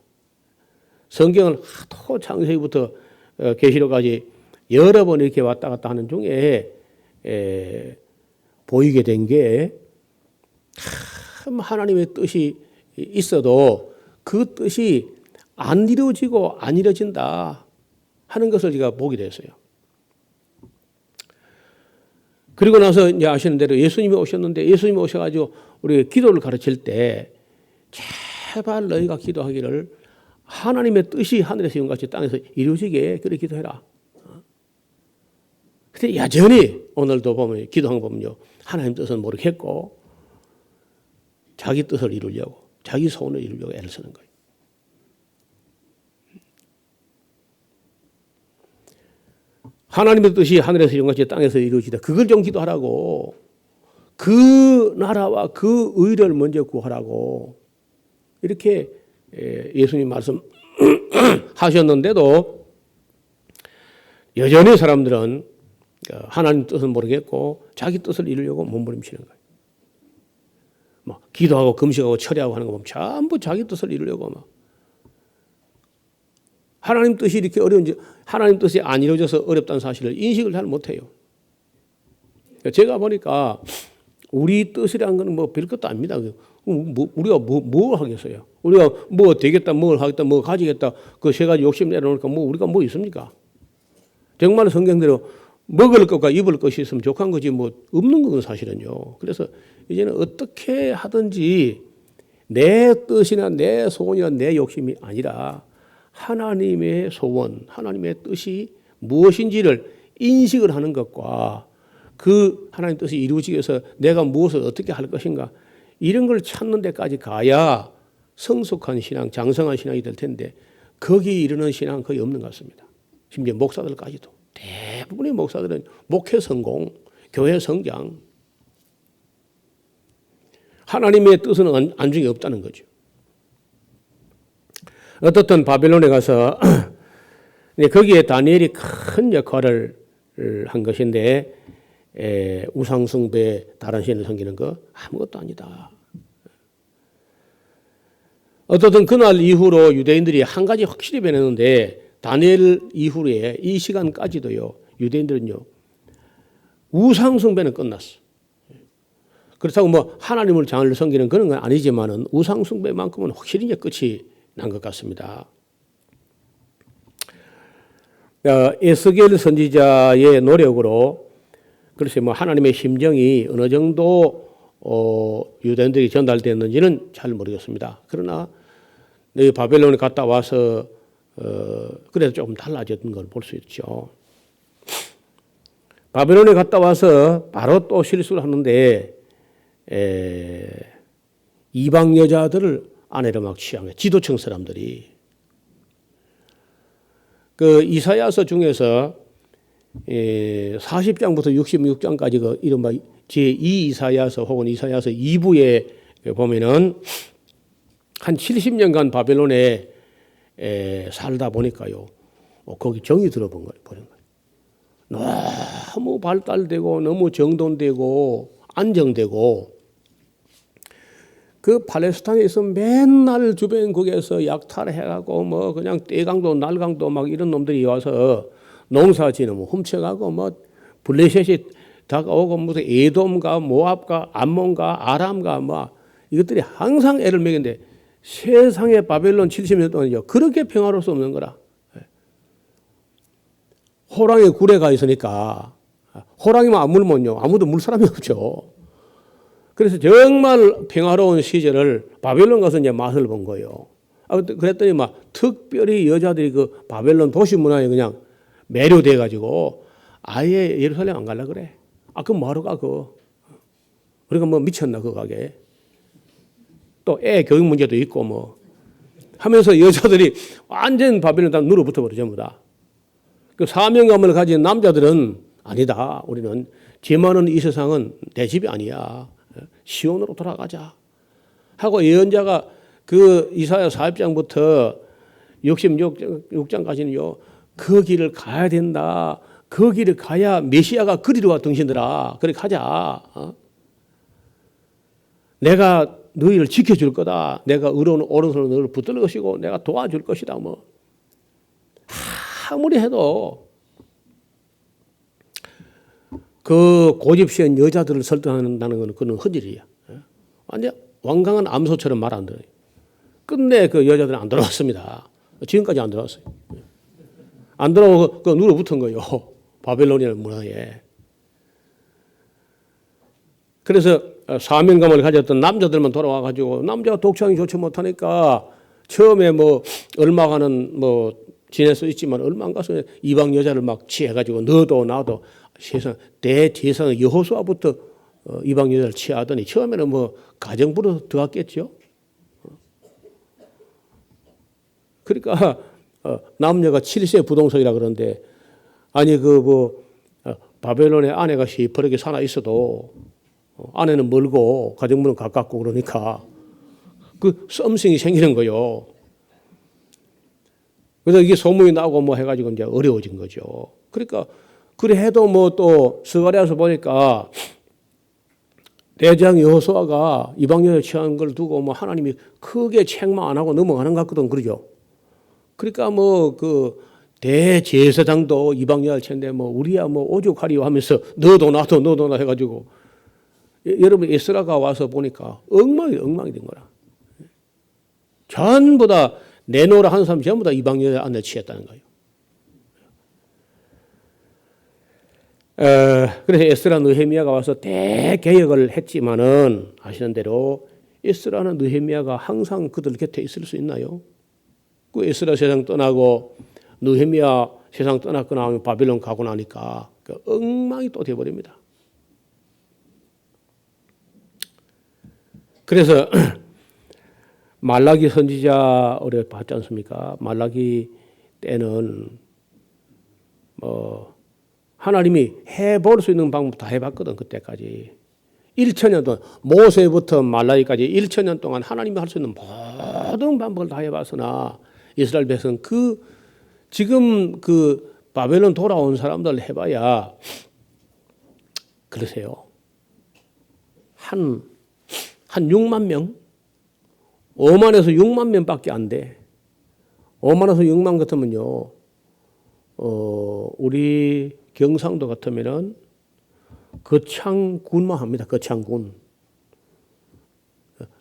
성경을 하도 창세기부터 계시록까지 여러 번 이렇게 왔다 갔다 하는 중에 보이게 된 게 참 하나님의 뜻이 있어도 그 뜻이 안 이루어지고 안 이루어진다 하는 것을 제가 보게 됐어요. 그리고 나서 이제 아시는 대로 예수님이 오셨는데 예수님이 오셔가지고 우리 기도를 가르칠 때 제발 너희가 기도하기를 하나님의 뜻이 하늘에서 이룬같이 땅에서 이루어지게 그렇게 기도해라. 근데 여전히 오늘도 보면 기도한 거 보면요, 하나님 뜻은 모르겠고 자기 뜻을 이루려고 자기 소원을 이루려고 애를 쓰는 거예요. 하나님의 뜻이 하늘에서 이룬같이 땅에서 이루어지다. 그걸 좀 기도하라고. 그 나라와 그 의를 먼저 구하라고. 이렇게 예수님 말씀하셨는데도 여전히 사람들은 하나님 뜻은 모르겠고 자기 뜻을 이루려고 몸부림치는 거예요. 막 기도하고 금식하고 철야하고 하는 거 보면 전부 자기 뜻을 이루려고 막. 하나님 뜻이 이렇게 어려운지, 하나님 뜻이 안 이루어져서 어렵다는 사실을 인식을 잘 못해요. 제가 보니까 우리 뜻이라는 건 뭐 별것도 아닙니다. 우리가 뭐 하겠어요? 우리가 뭐 되겠다, 뭘 하겠다, 뭐 가지겠다, 그 세 가지 욕심 내려놓으니까 뭐 우리가 뭐 있습니까? 정말 성경대로 먹을 것과 입을 것이 있으면 족한 거지 뭐 없는 건 사실은요. 그래서 이제는 어떻게 하든지 내 뜻이나 내 소원이나 내 욕심이 아니라 하나님의 소원, 하나님의 뜻이 무엇인지를 인식을 하는 것과 그 하나님 뜻이 이루어지기 위해서 내가 무엇을 어떻게 할 것인가 이런 걸 찾는 데까지 가야 성숙한 신앙, 장성한 신앙이 될 텐데 거기 이르는 신앙은 거의 없는 것 같습니다. 심지어 목사들까지도. 대부분의 목사들은 목회 성공, 교회 성장, 하나님의 뜻은 안중에 없다는 거죠. 어떻든 바벨론에 가서 거기에 다니엘이 큰 역할을 한 것인데 우상숭배, 다른 신을 섬기는 거 아무것도 아니다. 어떻든 그날 이후로 유대인들이 한 가지 확실히 변했는데 다니엘 이후에 이 시간까지도요, 유대인들은요 우상숭배는 끝났어. 그렇다고 뭐 하나님을 장을 섬기는 그런 건 아니지만은 우상숭배만큼은 확실히 이제 끝이 난 것 같습니다. 에스겔 선지자의 노력으로 글쎄 뭐 하나님의 심정이 어느 정도 유대인들이 전달됐는지는 잘 모르겠습니다. 그러나 너희 바벨론에 갔다 와서 그래도 조금 달라졌던 걸 볼 수 있죠. 바벨론에 갔다 와서 바로 또 실수를 하는데 이방 여자들을 아내로 막 취향해. 지도층 사람들이. 그 이사야서 중에서 40장부터 66장까지 그 이른바 제2 이사야서 혹은 이사야서 2부에 보면은 한 70년간 바벨론에 살다 보니까요. 거기 정이 들어본 거예요. 보는 거예요. 너무 발달되고 너무 정돈되고 안정되고 그 팔레스타인에 있으면 맨날 주변국에서 약탈해가고 뭐 그냥 떼강도 날강도 막 이런 놈들이 와서 농사 지으면 훔쳐가고 뭐 블레셋이 다가오고 무슨 에돔과 모압과 암몬과 아람과 뭐 이것들이 항상 애를 먹이는데 세상에 바벨론 70년 동안요 그렇게 평화로울 수 없는 거라. 호랑이 굴에 가 있으니까 호랑이만 안 물면요 아무도 물 사람이 없죠. 그래서 정말 평화로운 시절을 바벨론 가서 이제 맛을 본 거예요. 그랬더니 막 특별히 여자들이 그 바벨론 도시 문화에 그냥 매료돼 가지고 아예 예루살렘 안 가려 그래. 그럼 뭐하러 가 그거. 그러니까 뭐 미쳤나 그 가게. 또 애 교육 문제도 있고 뭐 하면서 여자들이 완전 바벨론 다 눌어붙어 버려 전부 다. 그 사명감을 가진 남자들은 아니다. 우리는 집 많은 이 세상은 내 집이 아니야. 시온으로 돌아가자 하고 예언자가 그 이사야 40장부터 66장까지는요 그 길을 가야 된다. 그 길을 가야 메시아가 그리로 와 등신들아. 그렇게 하자. 내가 너희를 지켜줄 거다. 내가 의로운 오른손으로 너를 붙들 것이고 내가 도와줄 것이다. 뭐 아무리 해도 그 고집센 여자들을 설득한다는 것은 그는 허질이야. 완전 완강한 암소처럼 말 안 들어요. 끝내 그 여자들은 안 들어왔습니다. 지금까지 안 들어왔어요. 안 들어오고 그 눈으로 붙은 거예요. 바벨론이라는 문화에. 그래서 사명감을 가졌던 남자들만 돌아와가지고 남자가 독창이 좋지 못하니까 처음에 뭐 얼마간은 뭐 지낼 수 있지만 얼마 안 가서 이방 여자를 막 취해가지고 너도 나도 세상 대제사장 여호수아부터 이방 여자를 취하더니 처음에는 뭐 가정부로 들어갔겠죠. 그러니까 남녀가 7세 부동석이라 그러는데 아니 그 뭐 바벨론의 아내가 시퍼렇게 살아 있어도 아내는 멀고 가정부는 가깝고 그러니까 그 썸씽이 생기는 거요. 그래서 이게 소문이 나고 뭐 해가지고 이제 어려워진 거죠. 그러니까 그래 해도 뭐 또 스가랴서 보니까 대장 여호수아가 이방 여자 취한 걸 두고 뭐 하나님이 크게 책망 안 하고 넘어가는 것 같거든 그러죠. 그러니까 뭐 그 대제사장도 이방 여자를 취한데 뭐 우리야 뭐 오죽하리요 하면서 너도 나도 해가지고 여러분 에스라가 와서 보니까 엉망이 된 거라. 전부 다 내놓으라 하는 사람 전부 다 이방 여자 안에 취했다는 거예요. 그래서 에스라 느헤미야가 와서 대개혁을 했지만은 아시는 대로 에스라는 느헤미야가 항상 그들 곁에 있을 수 있나요? 그 에스라 세상 떠나고 느헤미야 세상 떠났거나 하면 바벨론 가고 나니까 그 엉망이 또 돼버립니다. 그래서 말라기 선지자 우리가 봤지 않습니까? 말라기 때는 뭐 하나님이 해볼 수 있는 방법 다 해봤거든 그때까지. 1,000년 동안 모세부터 말라기까지 1,000년 동안 하나님이 할 수 있는 모든 방법을 다 해봤으나 이스라엘 백성 지금 그 바벨론 돌아온 사람들 해봐야 그러세요. 한 6만 명? 5만에서 6만 명밖에 안 돼. 5만에서 6만 같으면요. 우리 경상도 같으면은 거창군만 합니다. 거창군.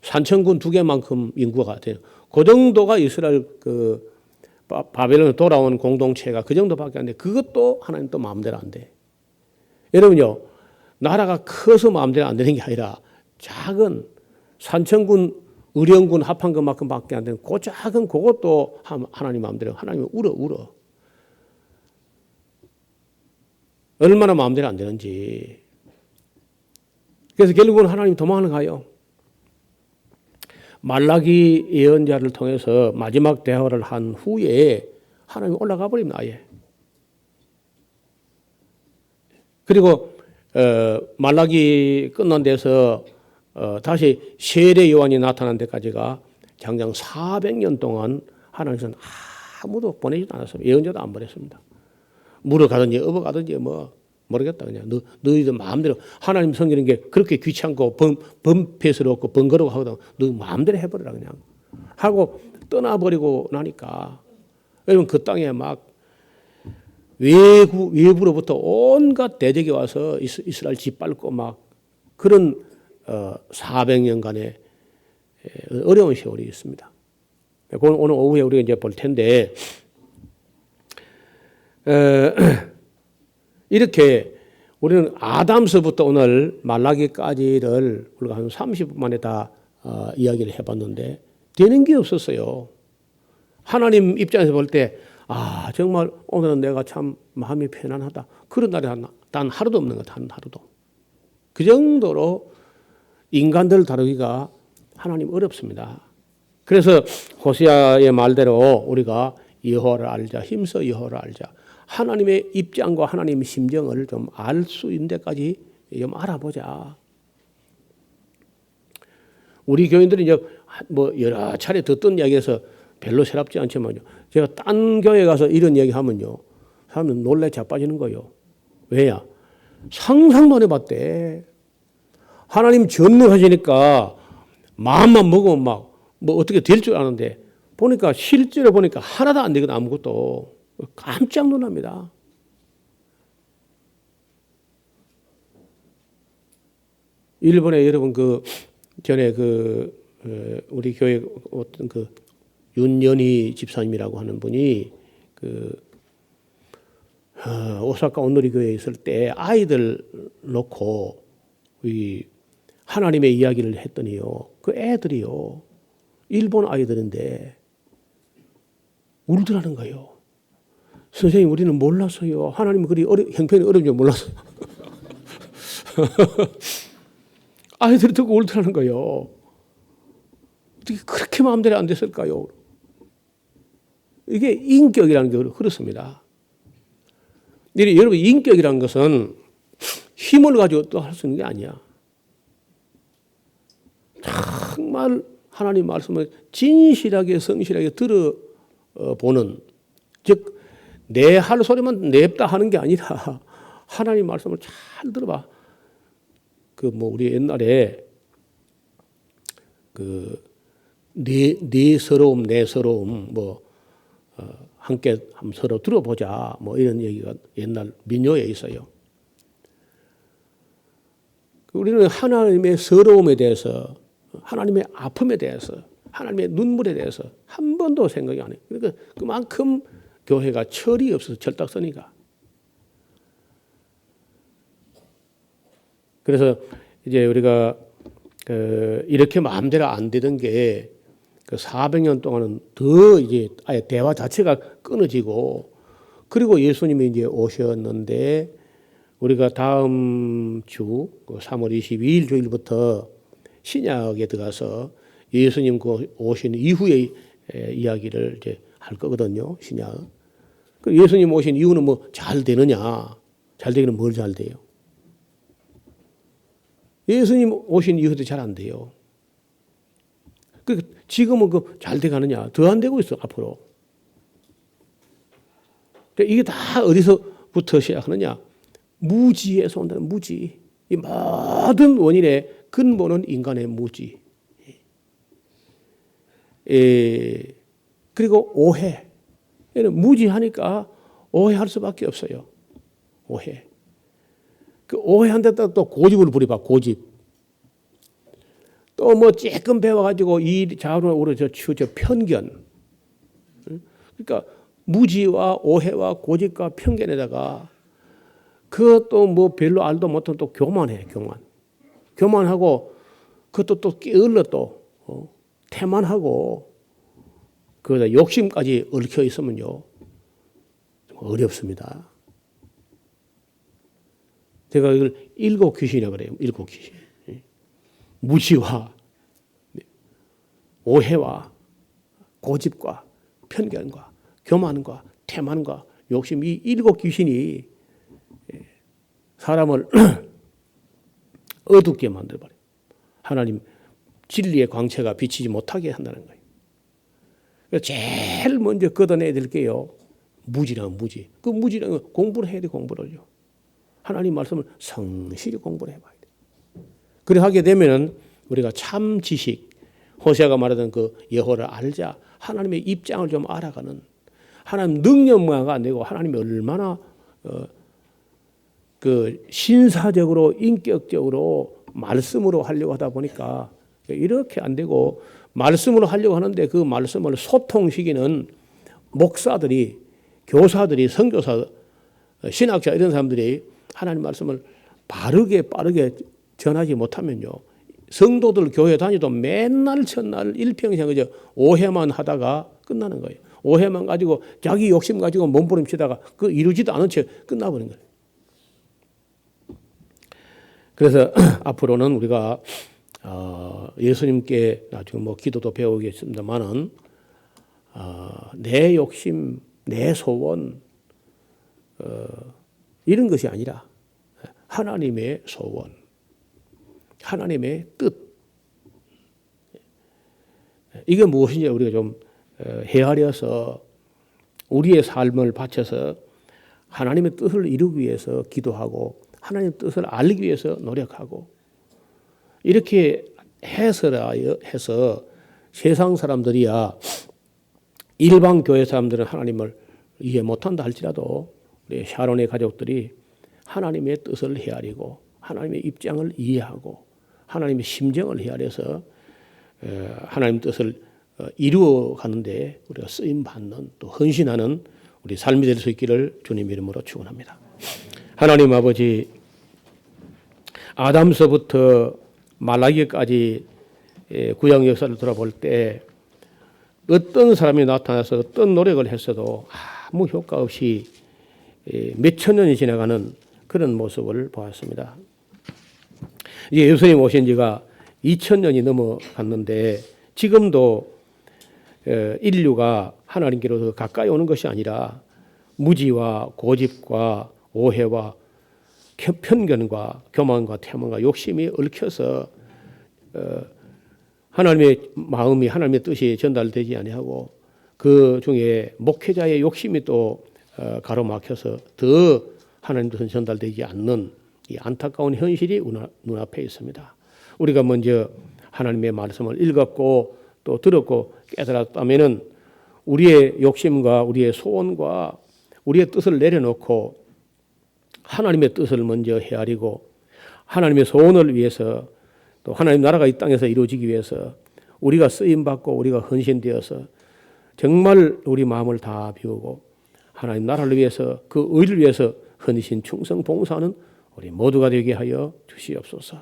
산천군 2개만큼 인구가 돼요. 그 정도가 이스라엘 그 바벨론에 돌아온 공동체가 그 정도밖에 안 돼. 그것도 하나님 또 마음대로 안 돼. 여러분요. 나라가 커서 마음대로 안 되는 게 아니라 작은 산천군 의령군 합한 것만큼밖에 안 되는 그 작은 그것도 하나님 마음대로 하나님은 울어. 얼마나 마음대로 안 되는지. 그래서 결국은 하나님 도망을 가요. 말라기 예언자를 통해서 마지막 대화를 한 후에 하나님이 올라가 버립니다. 아예. 그리고 말라기 끝난 데서 다시 세례 요한이 나타난 데까지가 장장 400년 동안 하나님께서는 아무도 보내지도 않았습니다. 예언자도 안 보냈습니다. 물어가든지 업어가든지 뭐 모르겠다 그냥 너희들 마음대로 하나님 섬기는 게 그렇게 귀찮고 범패스럽고 번거롭고 하거든. 너 마음대로 해버려라 그냥 하고 떠나버리고 나니까 여러분 그 땅에 막 외부로부터 온갖 대적이 와서 이스라엘 짓밟고 막 그런 400년간의 어려운 세월이 있습니다. 그건 오늘 오후에 우리가 이제 볼 텐데 이렇게 우리는 아담서부터 오늘 말라기까지를 우리가 한 30분 만에 다 이야기를 해봤는데 되는 게 없었어요. 하나님 입장에서 볼 때 정말 오늘은 내가 참 마음이 편안하다. 그런 날이 단 하루도 없는 것 같아요. 단 하루도. 그 정도로 인간들 다루기가 하나님 어렵습니다. 그래서 호세아의 말대로 우리가 여호와를 알자. 힘써 여호와를 알자. 하나님의 입장과 하나님의 심정을 좀 알 수 있는 데까지 좀 알아보자. 우리 교인들이 이제 뭐 여러 차례 듣던 이야기에서 별로 새롭지 않지만요. 제가 딴 교회 가서 이런 이야기 하면요. 사람들은 놀래 자빠지는 거예요. 왜야? 상상도 안 해봤대. 하나님 전능하시니까 마음만 먹으면 막 뭐 어떻게 될 줄 아는데 보니까 실제로 보니까 하나도 안 되거든. 아무것도. 깜짝 놀랍니다. 일본에 여러분 그 전에 그 우리 교회 어떤 그 윤연희 집사님이라고 하는 분이 그 오사카 온누리 교회에 있을 때 아이들 놓고 이 하나님의 이야기를 했더니요. 그 애들이요. 일본 아이들인데 울더라는 거예요. 선생님 우리는 몰랐어요. 하나님 그리 형편이 어려운 줄 몰랐어요. 아이들이 듣고 울더라는 거예요. 어떻게 그렇게 마음대로 안 됐을까요? 이게 인격이라는 게 그렇습니다. 여러분 인격이라는 것은 힘을 가지고 또 할 수 있는 게 아니야. 정말 하나님 말씀을 진실하게 성실하게 들어보는, 즉 내 할 소리만 냅다 하는 게 아니라 하나님 말씀을 잘 들어봐. 그 뭐 우리 옛날에 그 네 서러움 내 서러움 뭐 함께 한번 서로 들어보자 뭐 이런 얘기가 옛날 민요에 있어요. 우리는 하나님의 서러움에 대해서, 하나님의 아픔에 대해서, 하나님의 눈물에 대해서 한 번도 생각이 안 해요. 그러니까 그만큼 교회가 철이 없어서 철딱서니까. 그래서 이제 우리가 이렇게 마음대로 안 되던 게 그 400년 동안은 더 이제 아예 대화 자체가 끊어지고, 그리고 예수님이 이제 오셨는데 우리가 다음 주 3월 22일 주일부터 신약에 들어가서 예수님 오신 이후의 이야기를 이제 할 거거든요. 신약. 그 예수님 오신 이후는 뭐 잘 되느냐? 잘 되기는 뭘 잘 돼요? 예수님 오신 이후도 잘 안 돼요. 그 지금은 그 잘 돼 가느냐? 더 안 되고 있어 앞으로. 이게 다 어디서부터 시작하느냐? 무지에서 온다는 무지. 이 모든 원인의 근본은 인간의 무지. 그리고 오해. 얘는 무지하니까 오해할 수밖에 없어요. 오해. 그 오해한데다 또 고집을 부려봐. 고집. 또 뭐 조금 배워가지고 이 좌우로 오르죠. 편견. 그러니까 무지와 오해와 고집과 편견에다가 그것도 뭐 별로 알도 못하면 또 교만해. 교만하고 그것도 또 게을러 또 태만하고 그거다 욕심까지 얽혀 있으면요 어렵습니다. 제가 이걸 일곱 귀신이라고 그래요. 일곱 귀신. 무지와 오해와 고집과 편견과 교만과 태만과 욕심, 이 일곱 귀신이 사람을 어둡게 만들어버려요. 하나님 진리의 광채가 비치지 못하게 한다는 거예요. 제일 먼저 걷어내야 될 게요. 무지란 무지. 그 무지란 공부를 해야 돼. 공부를요. 하나님 말씀을 성실히 공부를 해봐야 돼. 그래 하게 되면은 우리가 참 지식, 호세아가 말하던 그 여호와를 알자, 하나님의 입장을 좀 알아가는, 하나님 능력만가 안 되고 하나님이 얼마나 그 신사적으로 인격적으로 말씀으로 하려고 하다 보니까 이렇게 안 되고, 말씀으로 하려고 하는데 그 말씀을 소통시키는 목사들이, 교사들이, 선교사, 신학자 이런 사람들이 하나님 말씀을 빠르게 전하지 못하면요, 성도들 교회 다니도 맨날 첫날 일평생 그저 오해만 하다가 끝나는 거예요. 오해만 가지고 자기 욕심 가지고 몸부림치다가 그 이루지도 않은 채 끝나버린 거예요. 그래서 앞으로는 우리가 예수님께 나중에 뭐 기도도 배우겠습니다만은 내 욕심, 내 소원 이런 것이 아니라 하나님의 소원, 하나님의 뜻, 이게 무엇인지 우리가 좀 헤아려서 우리의 삶을 바쳐서 하나님의 뜻을 이루기 위해서 기도하고 하나님의 뜻을 알기 위해서 노력하고 이렇게 해서 세상 사람들이야 일반 교회 사람들은 하나님을 이해 못한다 할지라도 우리 샤론의 가족들이 하나님의 뜻을 헤아리고 하나님의 입장을 이해하고 하나님의 심정을 헤아려서 하나님 뜻을 이루어가는데 우리가 쓰임받는 또 헌신하는 우리 삶이 될 수 있기를 주님 이름으로 축원합니다. 하나님 아버지, 아담서부터 말라기까지 구약 역사를 돌아볼 때 어떤 사람이 나타나서 어떤 노력을 했어도 아무 효과 없이 몇천 년이 지나가는 그런 모습을 보았습니다. 이제 예수님 오신 지가 2000년이 넘어갔는데 지금도 인류가 하나님께로 더 가까이 오는 것이 아니라 무지와 고집과 오해와 편견과 교만과 태만과 욕심이 얽혀서 하나님의 마음이 하나님의 뜻이 전달되지 아니하고 그 중에 목회자의 욕심이 또 가로막혀서 더 하나님 뜻은 전달되지 않는 이 안타까운 현실이 눈앞에 있습니다. 우리가 먼저 하나님의 말씀을 읽었고 또 들었고 깨달았다면은 우리의 욕심과 우리의 소원과 우리의 뜻을 내려놓고 하나님의 뜻을 먼저 헤아리고 하나님의 소원을 위해서 또 하나님 나라가 이 땅에서 이루어지기 위해서 우리가 쓰임받고 우리가 헌신되어서 정말 우리 마음을 다 비우고 하나님 나라를 위해서 그 의를 위해서 헌신 충성 봉사하는 우리 모두가 되게 하여 주시옵소서.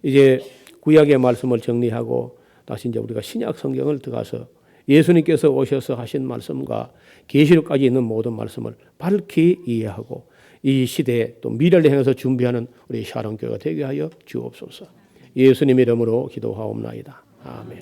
이제 구약의 말씀을 정리하고 다시 이제 우리가 신약 성경을 들어가서 예수님께서 오셔서 하신 말씀과 계시록까지 있는 모든 말씀을 밝히 이해하고 이 시대에 또 미래를 향해서 준비하는 우리 샤론 교회가 되게 하여 주옵소서. 예수님 이름으로 기도하옵나이다. 아멘.